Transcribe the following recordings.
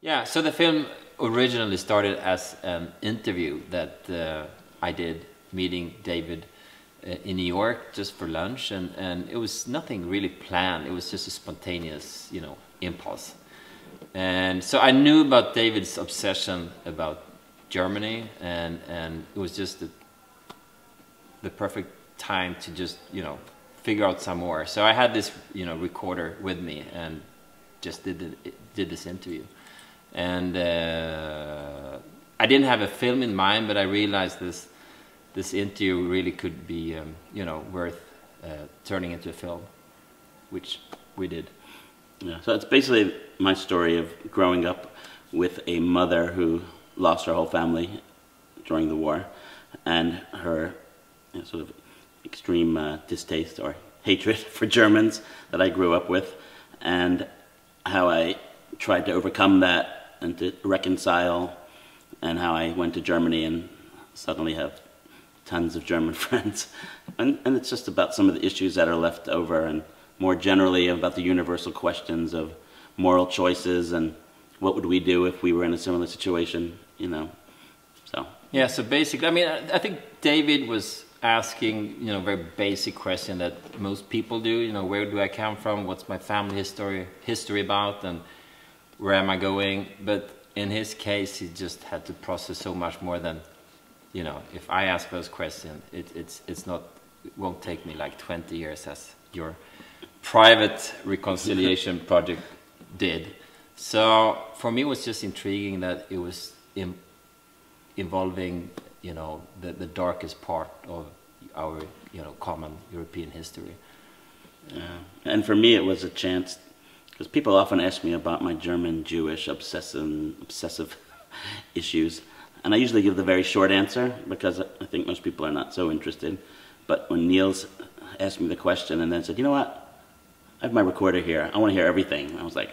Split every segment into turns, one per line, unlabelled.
Yeah, so the film originally started as an interview that I did meeting David in New York just for lunch, and it was nothing really planned. It was just a spontaneous, you know, impulse. And so I knew about David's obsession about Germany, and it was just the perfect time to just, you know, figure out some more. So I had this, you know, recorder with me and just did this interview. And I didn't have a film in mind, but I realized this interview really could be, you know, worth turning into a film, which we did.
Yeah, so it's basically my story of growing up with a mother who lost her whole family during the war, and her, you know, sort of extreme distaste or hatred for Germans that I grew up with, and how I tried to overcome that and to reconcile, and how I went to Germany and suddenly have tons of German friends. And it's just about some of the issues that are left over, and more generally about the universal questions of moral choices and what would we do if we were in a similar situation, you know. So
yeah, so basically, I mean, I think David was asking, you know, very basic question that most people do, you know, where do I come from, what's my family history about, and where am I going? But in his case, he just had to process so much more than, you know, if I ask those questions, it won't take me like 20 years as your private reconciliation project did. So for me, it was just intriguing that it was involving, you know, the darkest part of our, you know, common European history.
Yeah. And for me, it was a chance, because people often ask me about my German-Jewish obsessive issues, and I usually give the very short answer because I think most people are not so interested. But when Niels asked me the question and then said, you know what, I have my recorder here, I want to hear everything, I was like,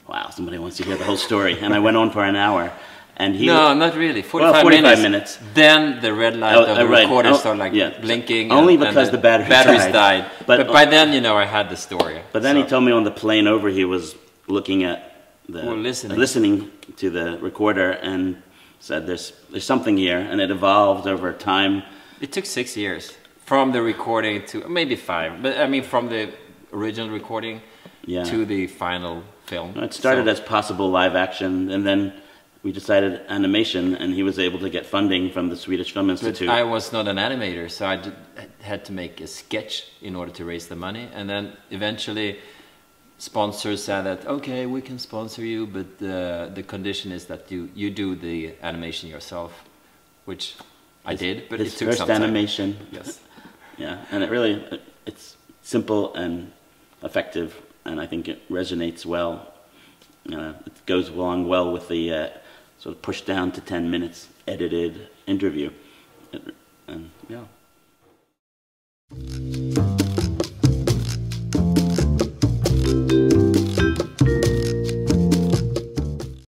wow, somebody wants to hear the whole story. And I went on for an hour. And he
no, not really. 45 minutes. Then the red light of the recorder started like blinking.
Only because the batteries
died. But by then, you know, I had the story.
But then he told me on the plane over, he was looking at listening to the recorder and said, "There's something here," and it evolved over time.
It took 6 years from the recording to maybe 5, but I mean from the original recording to the final film.
It started as possible live action, and then we decided animation, and he was able to get funding from the Swedish Film Institute.
But I was not an animator, so I had to make a sketch in order to raise the money. And then eventually sponsors said that, okay, we can sponsor you, but the condition is that you do the animation yourself, which I did, but it took some time.
First animation.
Yes.
Yeah, and it's simple and effective, and I think it resonates well. It goes along well with the sort of pushed down to 10 minutes edited interview. And yeah.